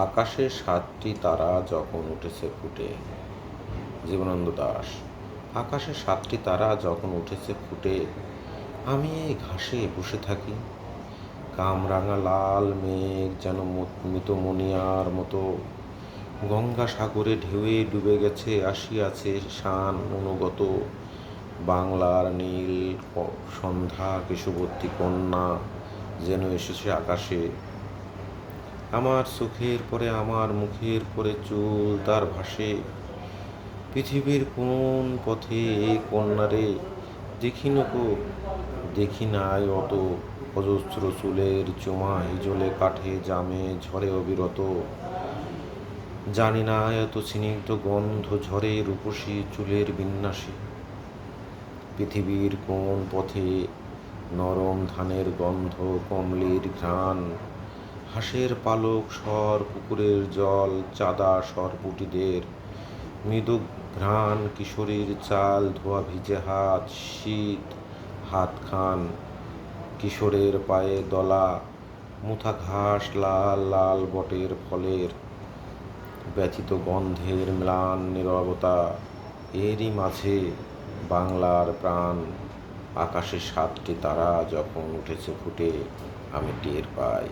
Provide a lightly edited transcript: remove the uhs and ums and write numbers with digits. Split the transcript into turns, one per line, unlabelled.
আকাশে ৭টি তারা যখন উঠেছে ফুটে। জীবনানন্দ দাশ। আকাশে ৭টি তারা যখন উঠেছে ফুটে, আমি এই ঘাসে বসে থাকি। কামরাঙা লাল মেঘ যেন মৃতমণিয়ার মতো গঙ্গা সাগরে ঢেউয়ে ডুবে গেছে, আসিয়াছে শান অনুগত। বাংলার নীল সন্ধ্যা কেশবর্তী কন্যা যেন এসেছে আকাশে। আমার চোখের পরে, আমার মুখের পরে চুল তার ভাসে। পৃথিবীর কোন পথে এ কন্যারে দেখি নকো, দেখি নাই অত। অজস্র চুলের চুমা হিজলে কাঠে জামে ঝরে অবিরত। জানি না এত স্নিগ্ধ গন্ধ ঝরে রূপসী চুলের বিন্যাসে। পৃথিবীর কোন পথে নরম ধানের গন্ধ, কমলির ঘ্রাণ, হাঁসের পালক স্বর, পুকুরের জল, চাঁদা সরপুটিদের মৃদু ঘ্রাণ, কিশোরীর চাল ধোয়া ভিজে হাত, শীত হাতখান, কিশোরের পায়ে দলা মুথা ঘাস, লাল লাল বটের ফলের ব্যথিত গন্ধের ম্লান নীরবতা। এরই মাঝে বাংলার প্রাণ। আকাশে ৭টি তারা যখন উঠেছে ফুটে, আমি টের পাই।